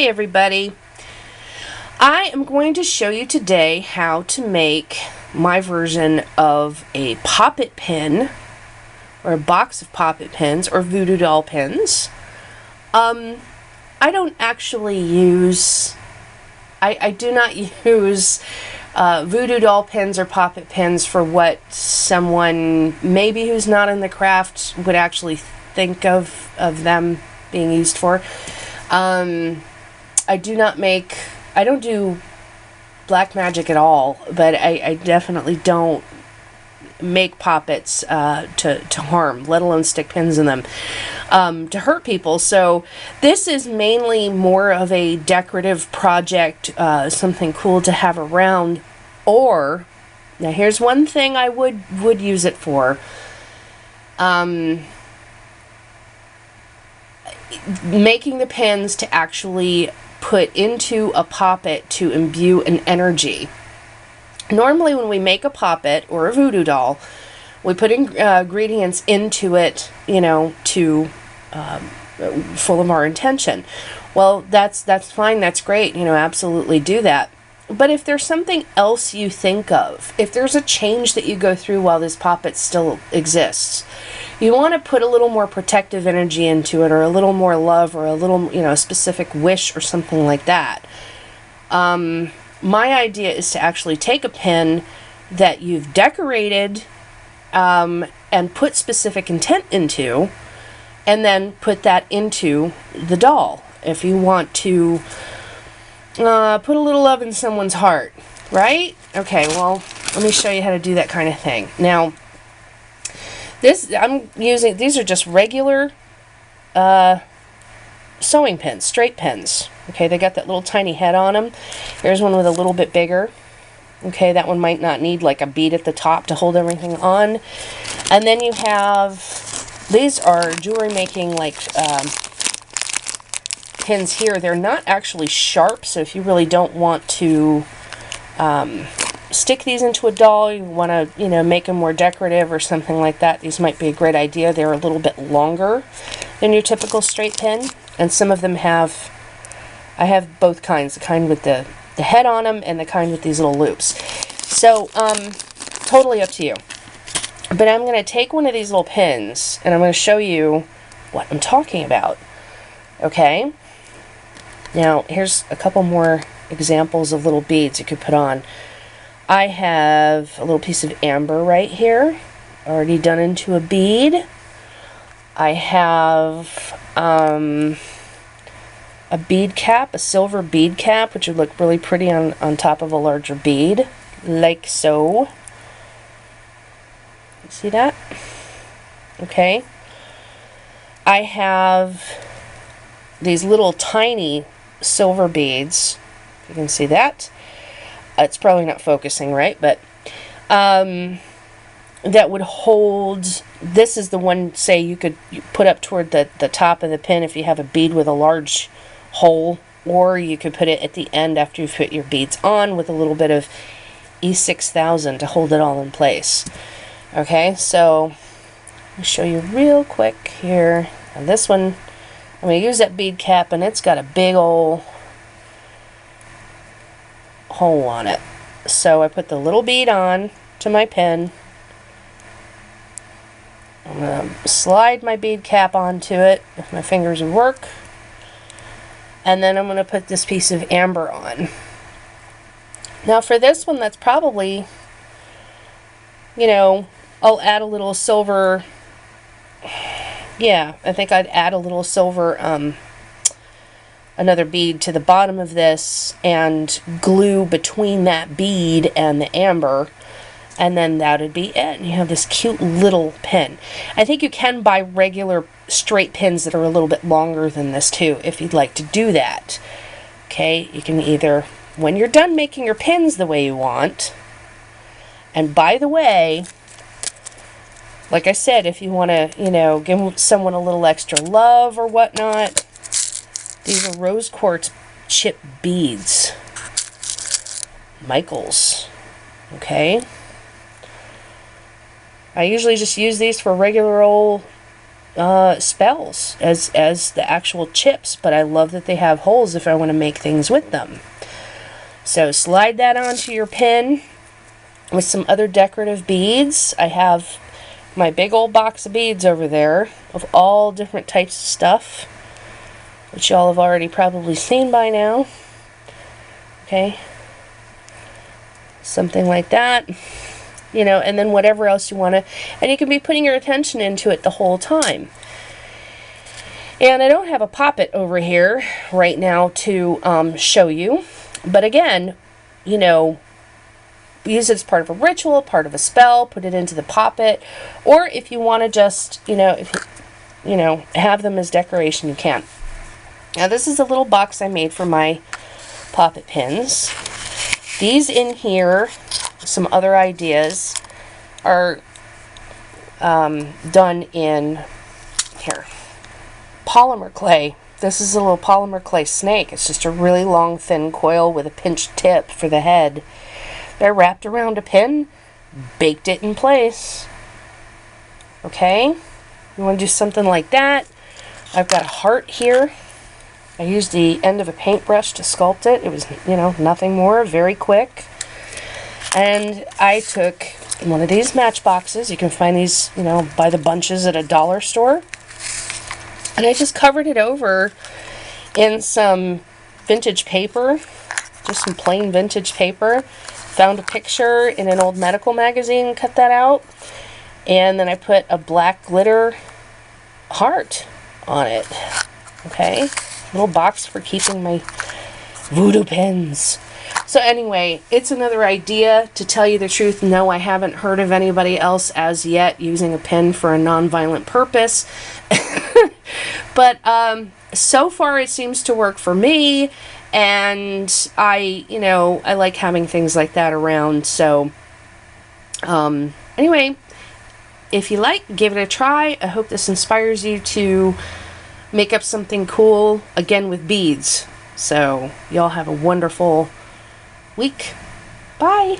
Hey everybody, I am going to show you today how to make my version of a poppet pin or a box of poppet pins or voodoo doll pins. I don't actually use, I do not use voodoo doll pins or poppet pins for what someone maybe who's not in the craft would actually think of them being used for. I don't do black magic at all, but I definitely don't make poppets to harm, let alone stick pins in them, to hurt people. So this is mainly more of a decorative project, something cool to have around. Or, now here's one thing I would use it for. Making the pins to actually put into a poppet to imbue an energy. Normally when we make a poppet or a voodoo doll, we put ingredients into it, you know, to full of our intention. Well, that's fine, that's great, you know, absolutely do that. But if there's something else you think of, if there's a change that you go through while this poppet still exists, you want to put a little more protective energy into it, or a little more love, or a little, you know, specific wish or something like that. My idea is to actually take a pin that you've decorated and put specific intent into, and then put that into the doll. If you want to put a little love in someone's heart, right? Okay, well, let me show you how to do that kind of thing. Now, these are just regular sewing pins, straight pins. Okay, they got that little tiny head on them. Here's one with a little bit bigger. Okay, that one might not need like a bead at the top to hold everything on. And then you have, these are jewelry making like pins here. They're not actually sharp, so if you really don't want to stick these into a doll, you want to, you know, make them more decorative or something like that, these might be a great idea. They're a little bit longer than your typical straight pin, and some of them have, I have both kinds, the kind with the head on them and the kind with these little loops. So, totally up to you. But I'm going to take one of these little pins and I'm going to show you what I'm talking about. Okay? Now, here's a couple more examples of little beads you could put on. I have a little piece of amber right here, already done into a bead. I have a bead cap, a silver bead cap, which would look really pretty on top of a larger bead, like so. See that? Okay. I have these little tiny silver beads. You can see that. It's probably not focusing right, but that would hold, this is the one, say, you could put up toward the top of the pin if you have a bead with a large hole, or you could put it at the end after you've put your beads on with a little bit of E6000 to hold it all in place. Okay, so I'll show you real quick here. Now this one, I'm going to use that bead cap, and it's got a big old hole on it. So I put the little bead on to my pin. I'm going to slide my bead cap onto it if my fingers would work. And then I'm going to put this piece of amber on. Now for this one, that's probably, you know, I'll add a little silver. Yeah, I think I'd add a little silver, another bead to the bottom of this and glue between that bead and the amber, and then that would be it. And you have this cute little pin. I think you can buy regular straight pins that are a little bit longer than this too, if you'd like to do that. Okay, you can either, when you're done making your pins the way you want, and by the way, like I said, if you want to, you know, give someone a little extra love or whatnot, these are rose quartz chip beads. Michaels. Okay. I usually just use these for regular old spells as the actual chips, but I love that they have holes if I want to make things with them. So slide that onto your pin with some other decorative beads. I have my big old box of beads over there of all different types of stuff, which y'all have already probably seen by now. Okay, something like that, you know, and then whatever else you want to, and you can be putting your attention into it the whole time. And I don't have a poppet over here right now to show you, but again, you know, use it as part of a ritual, part of a spell, put it into the poppet, or if you want to just, you know, have them as decoration, you can. Now this is a little box I made for my poppet pins. These in here, some other ideas, are done in here. Polymer clay. This is a little polymer clay snake. It's just a really long, thin coil with a pinched tip for the head. I wrapped around a pin, baked it in place. Okay, you want to do something like that. I've got a heart here. I used the end of a paintbrush to sculpt it. It was, you know, nothing more, very quick. And I took one of these matchboxes. You can find these, you know, by the bunches at a dollar store. And I just covered it over in some vintage paper, just some plain vintage paper. Found a picture in an old medical magazine, cut that out. And then I put a black glitter heart on it. Okay, little box for keeping my voodoo pins. So anyway, it's another idea. To tell you the truth, no, I haven't heard of anybody else as yet using a pin for a non-violent purpose. But so far it seems to work for me, and I like having things like that around. So anyway, if you like, give it a try. I hope this inspires you to make up something cool, again with beads. So y'all have a wonderful week. Bye.